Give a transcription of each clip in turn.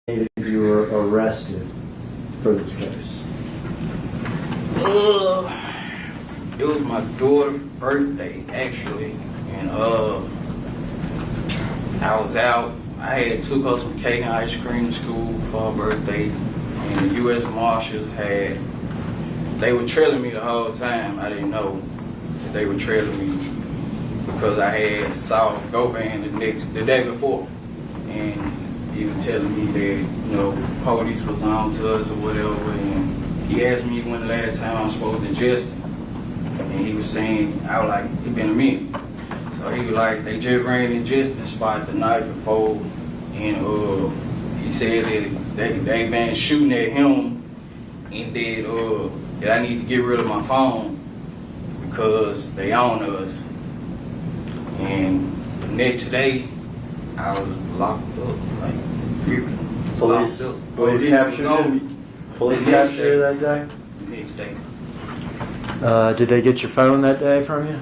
if you were arrested for this case? It was my daughter's birthday, actually, and I was out. I had took her some cake and ice cream to school for her birthday, and the U.S. Marshals they were trailing me the whole time. I didn't know that they were trailing me because I had saw Goban the day before, and he was telling me that, police was on to us or whatever, and he asked me when the last time I was supposed to just, and he was saying, I was like, it been a minute. So he was like, they just ran in Justin spot the night before, and he said that they been shooting at him, and that I need to get rid of my phone because they own us. And the next day, I was locked up, like, really. Police captured you? Police captured you that day? The next day. Did they get your phone that day from you?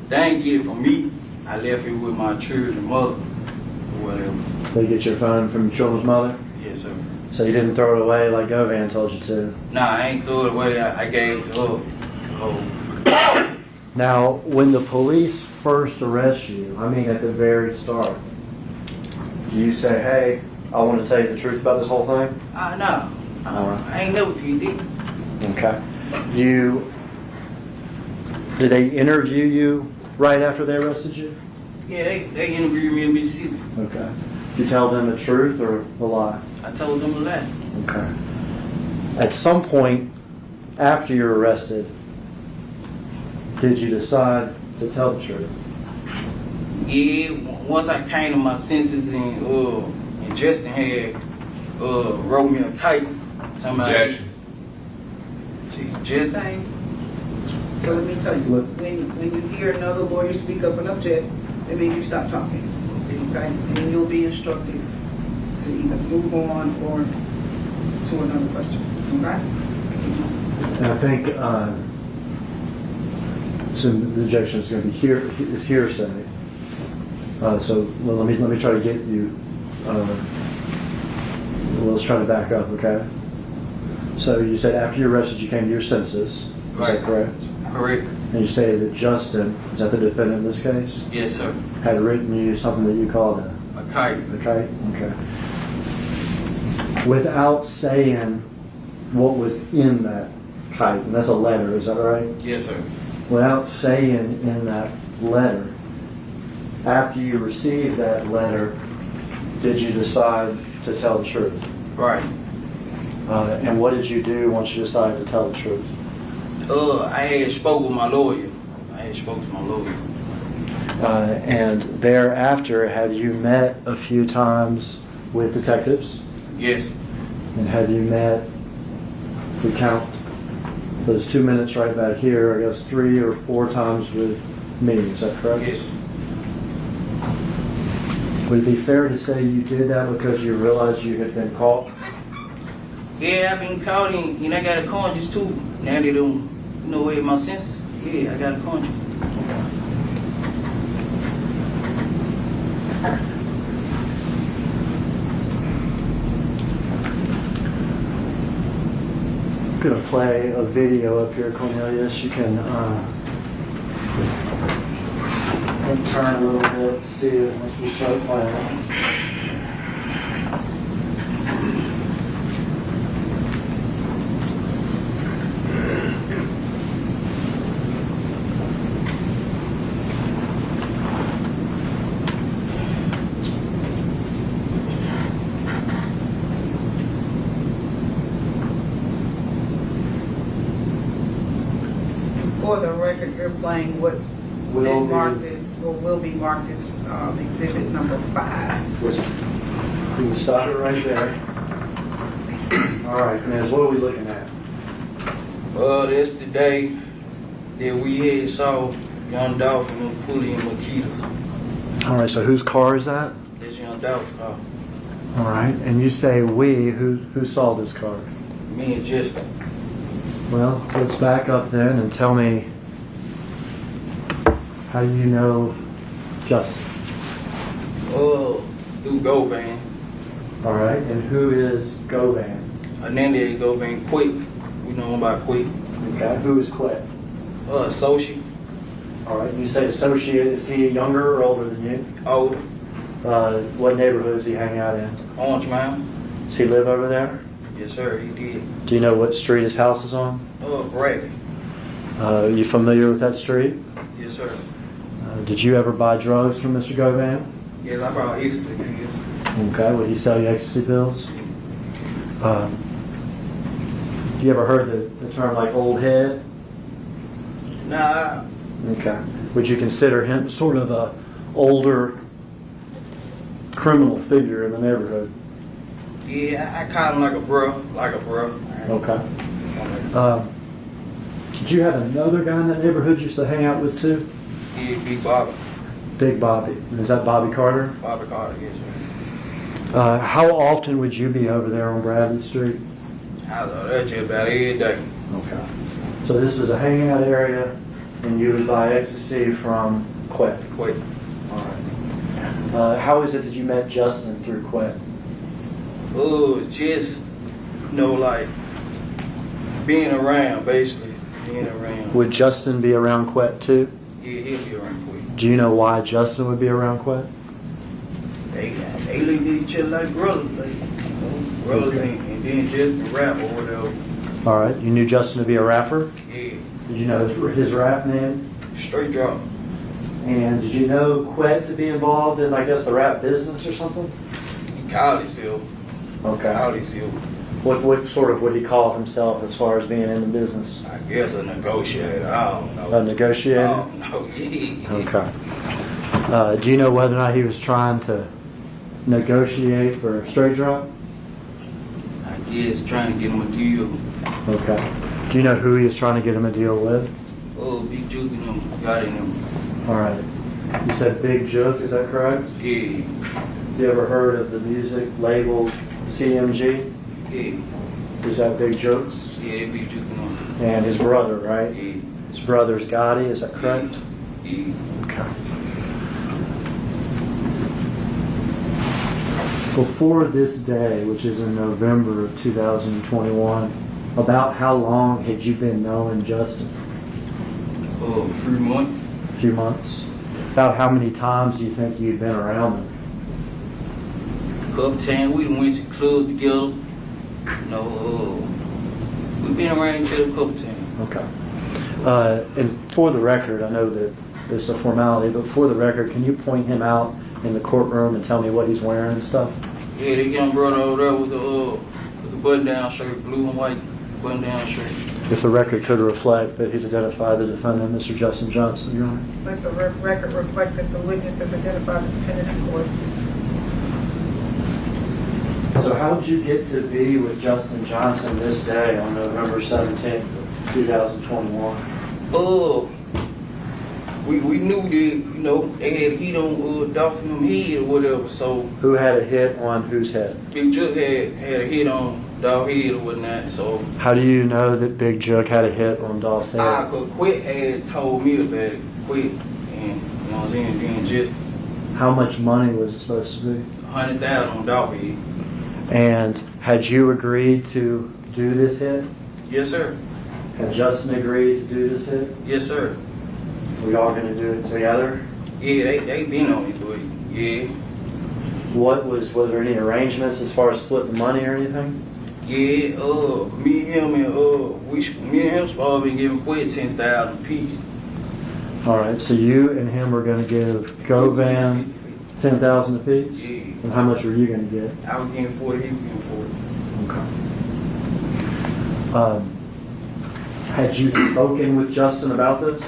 They didn't get it from me. I left it with my children's mother, or whatever. They get your phone from your children's mother? Yes, sir. So you didn't throw it away like Govan told you to? Nah, I ain't threw it away. I gave it to her. Oh. Now, when the police first arrest you, I mean at the very start, do you say, hey, I want to tell you the truth about this whole thing? No. I ain't never did it. Okay. Did they interview you right after they arrested you? Yeah, they interviewed me in Mississippi. Okay. Did you tell them the truth or the lie? I told them a lie. Okay. At some point after you're arrested, did you decide to tell the truth? Yeah, once I came to my senses and Justin had wrote me a kite. Justin. So let me tell you, when you hear another lawyer speak up and object, that means you stop talking. Okay? And then you'll be instructed to either move on or to another question. Okay? And I think so the objection is going to be hearsay. So let me try to get you. Let's try to back up, okay? So you said after you arrested, you came to your senses. Is that correct? Correct. And you say that Justin, is that the defendant in this case? Yes, sir. Had written you something that you called a kite. A kite? Okay. Without saying what was in that kite, and that's a letter, is that right? Yes, sir. Without saying in that letter, after you received that letter, did you decide to tell the truth? Right. And what did you do once you decided to tell the truth? I had spoke with my lawyer. And thereafter, have you met a few times with detectives? Yes. And have you met, if we count those 2 minutes right back here, I guess 3 or 4 times with me, is that correct? Yes. Would it be fair to say you did that because you realized you had been caught? Yeah, I've been caught and I got a conscience too. Now they don't know where my senses. Yeah, I got a conscience. I'm going to play a video up here, Cornelius. You can turn a little bit, see it once we start playing. For the record, you're playing what's been marked as, or will be marked as exhibit number 5. Listen, you can stop it right there. All right, Cornelius, what are we looking at? That's the day that we had saw young Dolph and Pulley and Makitas. All right, so whose car is that? That's young Dolph's car. All right, and you say we, who saw this car? Me and Justin. Well, let's back up then and tell me how you know Justin. Through Goban. All right, and who is Govan? Hernandez go being quick. We know him by quick. Okay, who is Quet? Associate, All right, you say associate, is he younger or older than you? older, What neighborhood does he hang out in? Orange Mountain. Does he live over there? Yes, sir, he did. Do you know what street his house is on? Bradley. Are you familiar with that street? Yes, sir. Did you ever buy drugs from Mr. Govan? Yes, I brought ecstasy pills. Okay, would he sell you ecstasy pills? You ever heard the term like old head? Nah, Okay. Would you consider him sort of a older criminal figure in the neighborhood? yeah, I call him like a bro. Okay. Did you have another guy in that neighborhood you used to hang out with too? Yeah, Big Bobby. Big Bobby. Is that Bobby Carter? Bobby Carter, yes, sir. How often would you be over there on Bradley Street? I know that's just about every day. Okay. So this was a hangout area, and you would buy ecstasy from Quet. Quick. All right. How is it that you met Justin through Quet? Oh, just, like, being around, basically. Being around. Would Justin be around Quet too? Yeah, he'll be around quick. Do you know why Justin would be around Quet? They look at each other like brothers, brothers, Okay. and then just rap or whatever. All right. You knew Justin to be a rapper? Yeah, Did you know his rap name? straight drop. And did you know Quet to be involved in, I guess, the rap business or something? He called himself. Okay. Called himself, What sort of would he call himself as far as being in the business? I guess, a negotiator. I don't know. A negotiator? I don't know. Yeah. Okay. Do you know whether or not he was trying to negotiate for straight drop? I guess trying to get him a deal. Okay. Do you know who he was trying to get him a deal with? Oh, Big Juke and them got in him. All right. You said Big Joke, is that correct? Yeah, You ever heard of the music label CMG? yeah, Is that Big Jokes? yeah, they Big Juke and them. And his brother, right? Yeah, His brother's Gotti, is that correct? yeah. Okay. Before this day, which is in November of 2021, about how long had you been knowing Justin? Oh, 3 months. A few months? About how many times do you think you'd been around him? Couple times we done went to the club together. We've been around each other a couple times. Okay. And for the record, I know that it's a formality, but for the record, can you point him out in the courtroom and tell me what he's wearing and stuff? Yeah, the young brother over there with the button-down shirt, blue and white button-down shirt. If the record could reflect that he's identified the defendant, Mr. Justin Johnson, Your Honor. Let the record reflect that the witness has identified the defendant in court. So how did you get to be with Justin Johnson this day on November 17th, 2021? We knew that, they had heat on Dolph and them head or whatever, so Who had a hit on whose head? Big Juke had a hit on Dolph head or whatnot, so How do you know that Big Jook had a hit on Dolph's head? I could quit had told me about it, quit, and you know what I'm saying, then just How much money was it supposed to be? 100,000 on Dolph head. And had you agreed to do this hit? Yes, sir. Had Justin agreed to do this hit? Yes, sir. We all going to do it together? Yeah, they been on it, but yeah. Was there any arrangements as far as splitting the money or anything? Yeah, me, him, and me and him supposed to be giving Quit 10,000 apiece. All right, so you and him are going to give Govan 10,000 apiece? Yeah. And how much were you going to get? I was getting 40, he was getting 40. Okay. Had you spoken with Justin about this?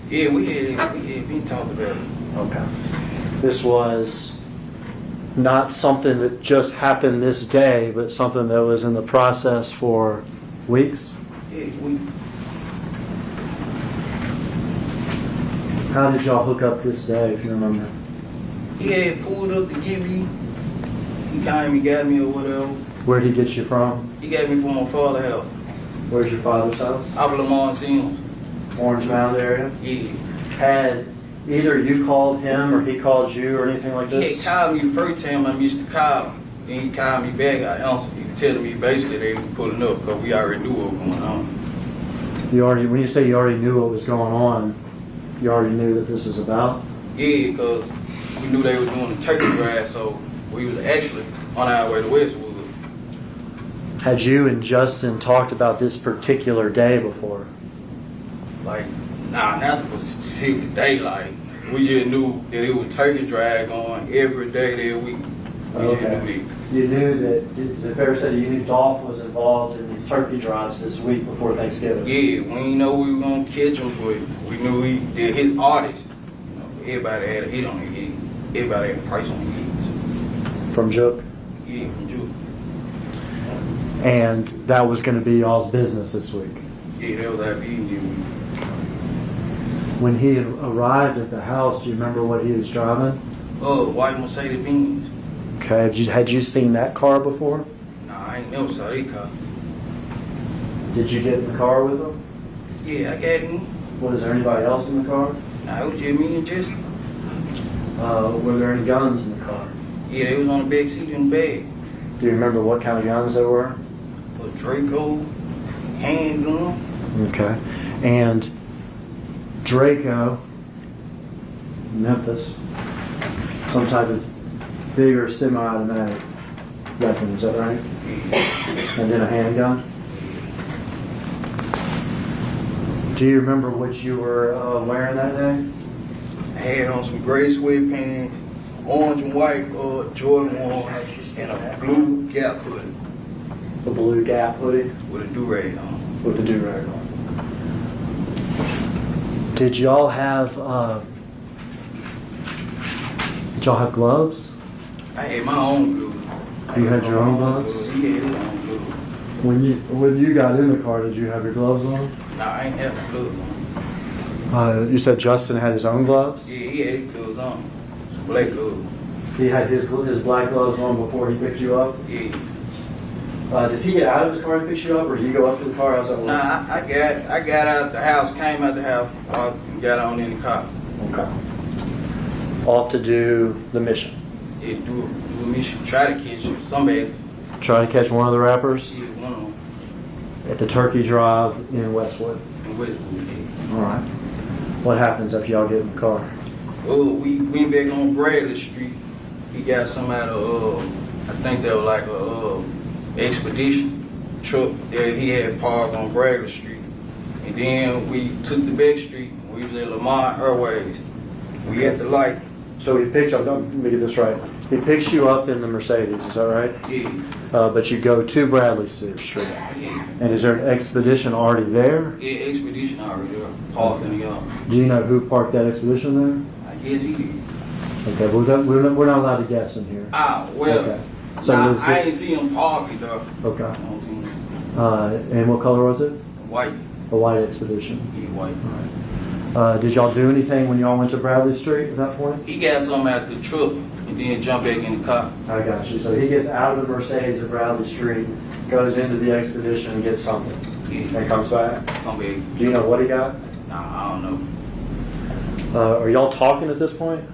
Yeah, we had been talking about it. Okay. This was not something that just happened this day, but something that was in the process for weeks? Yeah, How did y'all hook up this day, if you remember? he had pulled up to get me. He came and got me or whatever. Where'd he get you from? He got me from my father's house. Where's your father's house? Out of Lamont Sims. Orange Mound area? Yeah. Had either you called him or he called you or anything like He this? had called me the first time I missed the call. Then he called me back, I answered. He was telling me basically they were pulling up because we already knew what was going on. When you say you already knew what was going on, you already knew that this is about? Yeah, because we knew they were doing the turkey drive, so we was actually on our way to Westwood. Had you and Justin talked about this particular day before? Like, nah, not the specific day. Like, we just knew that it was turkey drive going every day that week. We just knew that. You knew that, is it fair to say you knew Dolph was involved in these turkey drives this week before Thanksgiving? Yeah, we didn't know we were going to catch him, but we knew he did his artist. You know, everybody had a hit on the head. Everybody had a price on the heads. From Jook? Yeah, from Juke. And that was going to be y'all's business this week? Yeah, that was our meeting this week. When he arrived at the house, do you remember what he was driving? White Mercedes Benz. Okay, had you seen that car before? Nah, I ain't never saw that car. Did you get in the car with him? Yeah, I got him. Was there anybody else in the car? Nah, it was just me and Justin. Were there any guns in the car? Yeah, they was on the back seat in the bag. Do you remember what kind of guns they were? A Draco, handgun. Okay. And Draco, Memphis, some type of bigger semi-automatic weapon, is that right? Yeah. And then a handgun? Do you remember what you were wearing that day? I had on some gray sweatpants, orange and white Jordan 1s, and a blue Gap hoodie. The blue Gap hoodie? With a do-rag on. With the do-rag on. Did y'all have gloves? I had my own glue. You had your own gloves? He had his own glue. When you got in the car, did you have your gloves on? Nah, I ain't have the gloves on. You said Justin had his own gloves? Yeah, he had his gloves on. Some black gloves. He had his black gloves on before he picked you up? Yeah. Does he get out of his car and pick you up, or do you go up to the car? How's that work? Nah, I got out the house, came out the house, and got on in the car. Okay. Off to do the mission. Yeah, do a mission, try to catch somebody. Try to catch one of the rappers Yeah, one of them at the Turkey Drive in Westwood. in Westwood. Yeah. All right. What happens after y'all get in the car? Oh, we went back on Bradley Street. He got some out of, I think they were like a expedition truck that he had parked on Bradley Street. And then we took the back street. We was at Lamar Airways. We at the light. So he picks up, let me get this right. He picks you up in the Mercedes, is that right? Yeah. But you go to Bradley Street. Yeah. And is there an expedition already there? Yeah, expedition already there. Parked in the yard. Do you know who parked that expedition I guess he did. there? Okay, we're not allowed to guess in here. Well, Okay. So nah, was I it- ain't see him parking though. Okay. I don't see him. And what color was it? White. A white expedition. He white. Did y'all do anything when y'all went to Bradley Street at that point? He got something out the truck and then jumped back in the car. I got you. So he gets out of the Mercedes at Bradley Street, goes into the expedition and gets something, Yeah. and comes back. Come back. Do you know what he got? Nah, I don't know. Are y'all talking at this point?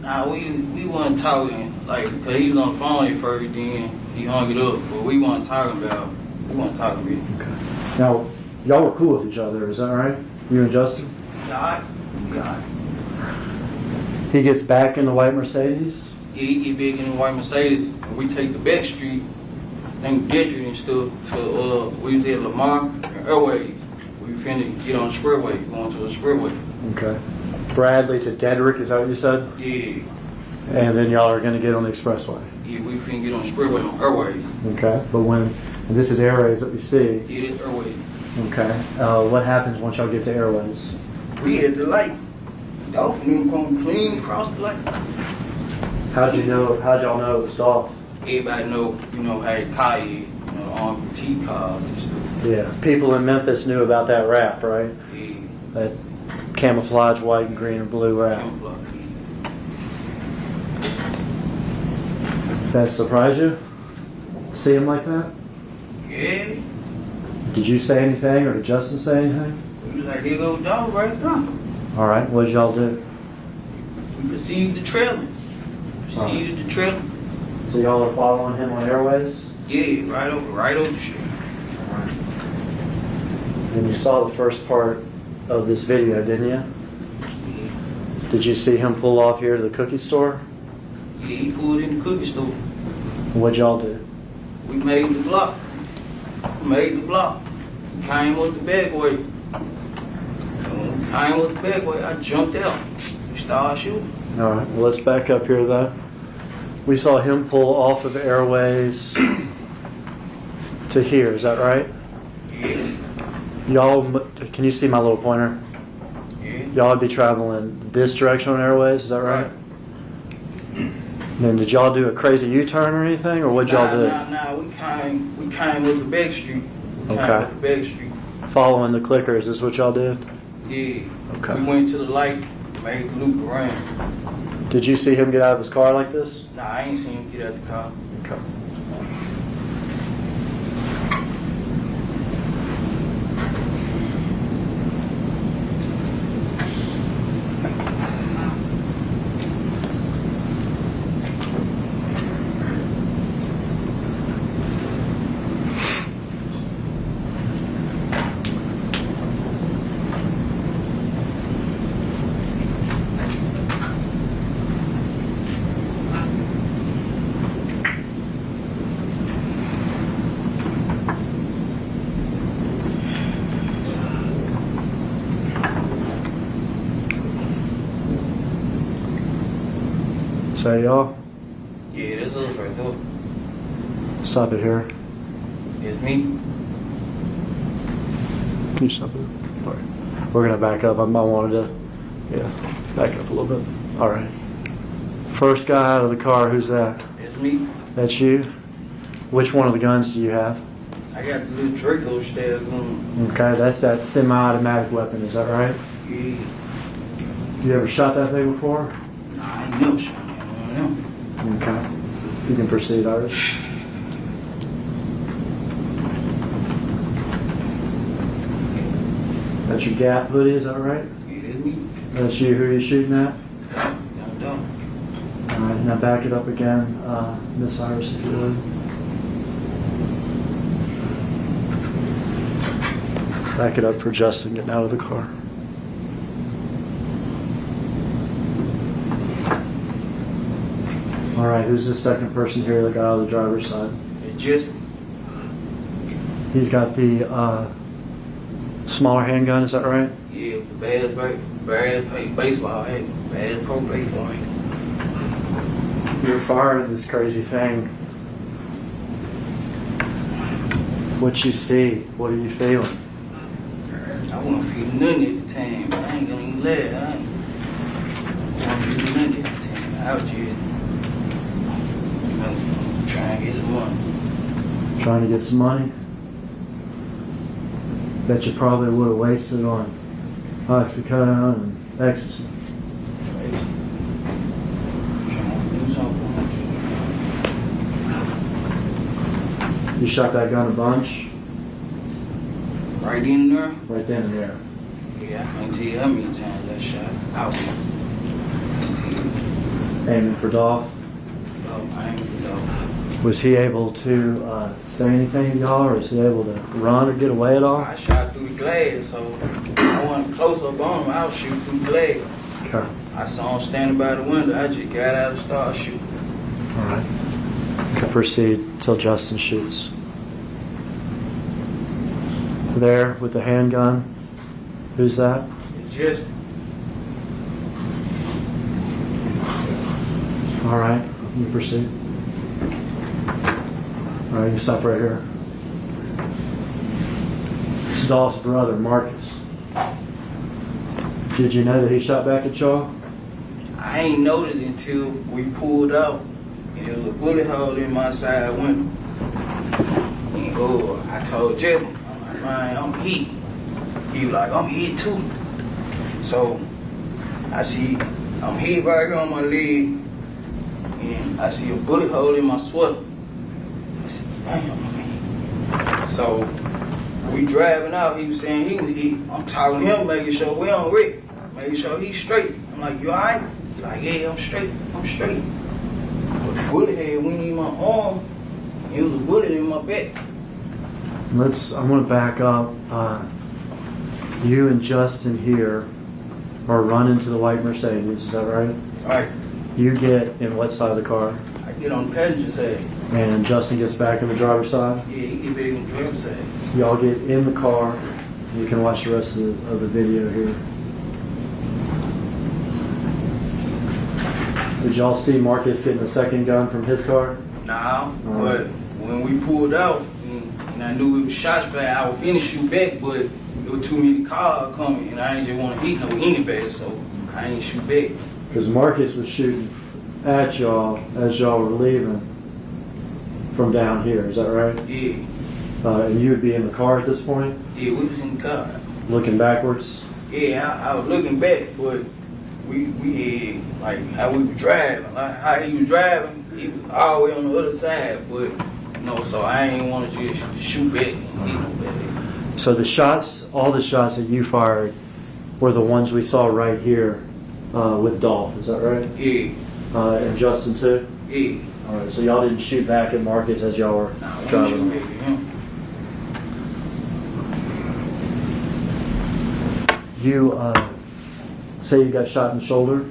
Nah, we wasn't talking, like, cause he was on the phone at first, then he hung it up, but we wasn't talking about it. Okay. Now, y'all were cool with each other, is that right? You and Justin? God. He gets back in the white Mercedes. Yeah, he get big in the white Mercedes, and we take the back street, I think Gentry and stuff, to, we was at Lamar Airways. We finna get on the expressway, going to the expressway. Okay. Bradley to Dedrick, is that what you said? Yeah, And then y'all are going to get on the expressway. yeah, we finna get on the expressway on Airways. Okay. But and this is Airways that we see. Yeah, that's Airways. Okay. What happens once y'all get to Airways? We at the light. Dolph knew come clean across the light. How'd y'all know it was Dolph? Everybody know, how he car is, on T cars and stuff. Yeah. People in Memphis knew about that rap, right? Yeah, That camouflage white and green and blue rap. camouflage. That surprised you? See him like that? Yeah, Did you say anything or did Justin say anything? we was like, there go Dolph right there. All right. What did y'all do? We received the trailer. Received the trailer. So y'all are following him on Airways? Yeah, right over the street. Alright. And you saw the first part of this video, didn't you? Yeah. Did you see him pull off here to the cookie store? Yeah, he pulled in the cookie store. What'd y'all do? We made the block. Came with the bagway. I jumped out. We started shooting. Alright, well let's back up here though. We saw him pull off of Airways to here, is that right? Yeah. Y'all, can you see my little pointer? Yeah. Y'all would be traveling this direction on Airways, is that right? Then did y'all do a crazy U-turn or anything, or what'd y'all do? Nah. We came with the back street. Following the clicker, is this what y'all did? Yeah. Okay. We went to the light, made the loop around. Did you see him get out of his car like this? Nah, I ain't seen him get out the car. Okay. Say y'all, Yeah, that's us right there. stop it here. It's me. Can you stop it? All right. We're gonna back up. I wanted to, back up a little bit. All right. First guy out of the car, who's that? It's me. That's you? Which one of the guns do you have? I got the little Draco style gun. Okay, that's that semi-automatic weapon, is that right? Yeah. You ever shot that thing before? Nah, I ain't never shot that one of them. Okay. You can proceed, Iris. That's your Gap hoodie, is that right? Yeah, that's me. That's you, who are you shooting at? Dumb. Alright, now back it up again, Miss Iris, if you would. Back it up for Justin getting out of the car. Alright, who's the second person here that got out of the driver's side? It's just He's got the smaller handgun, is that right? yeah, the bad baseball hat, bad pro baseball hat. You're firing this crazy thing. What you see? What are you feeling? I won't feel nothing at the time, but I ain't gonna even let it. I won't feel nothing at the time. I was just trying to get some money. Trying to get some money? Bet you probably would have wasted on oxycodone and ecstasy. Trying to do something. You shot that gun a bunch? Right in there? Right then and there. Yeah, I can't tell you how many times I shot out. Aiming for Dolph. I ain't know. Was he able to say anything to y'all, or was he able to run or get away at all? I shot through the glass, so I wasn't close up on him. I was shooting through the glass. Okay. I saw him standing by the window. I just got out and started shooting. All right. You can proceed till Justin shoots. There with the handgun. Who's that? It's just All right. You proceed. All right. You stop right here. It's Dolph's brother, Marcus. Did you know that he shot back at y'all? I ain't noticed until we pulled out. And there was a bullet hole in my side window. And I told Jesse, I'm like, man, I'm hit. He was like, I'm hit too. So I see I'm hit right here on my leg. And I see a bullet hole in my sweater. I said, damn, I'm hit. So we driving out, he was saying he was hit. I'm talking to him, making sure we on Rick, making sure he's straight. I'm like, you alright? He's like, yeah, I'm straight. bullet head went in my arm. It was a bullet in my back. I'm going to back up. You and Justin here are running to the white Mercedes, is that right? Right. You get in what side of the car? I get on the passenger side. And Justin gets back in the driver's side? Yeah, he get back in the driver's side. Y'all get in the car. You can watch the rest of the video here. Did y'all see Marcus getting a second gun from his car? Nah, but when we pulled out, and I knew it was shots fired, I was finna shoot back, but there were too many cars coming, and I ain't just want to hit no anybody, so I ain't shoot back. Because Marcus was shooting at y'all as y'all were leaving from down here, is that right? Yeah. And you would be in the car at this point? Yeah, we was in the car. Looking backwards? Yeah, I was looking back, but we had, like, how we were driving. Like, how he was driving, he was all the way on the other side, but, you know, so I ain't want to just shoot back and hit nobody. So the shots, all the shots that you fired were the ones we saw right here with Dolph, is that right? Yeah. And Justin too? Yeah. All right, so y'all didn't shoot back at Marcus as y'all were Nah, we ain't driving? shoot back at him. You say you got shot in the shoulder,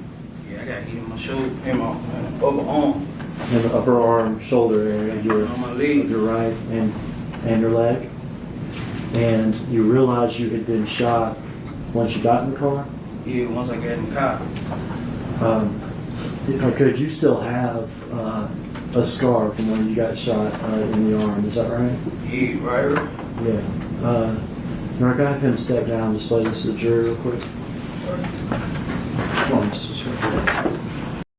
Yeah, I got hit in my shoulder, in my upper arm, in the upper arm, shoulder area of your, on my of leg. your right and your leg, and you realized you had been shot once you got in the car. Yeah, once I got in the car. Could you still have a scar from when you got shot in the arm? Is that right? Yeah, right. Yeah. Mark, I have him step down and display this to the jury real quick. Come on, Mr. Smith.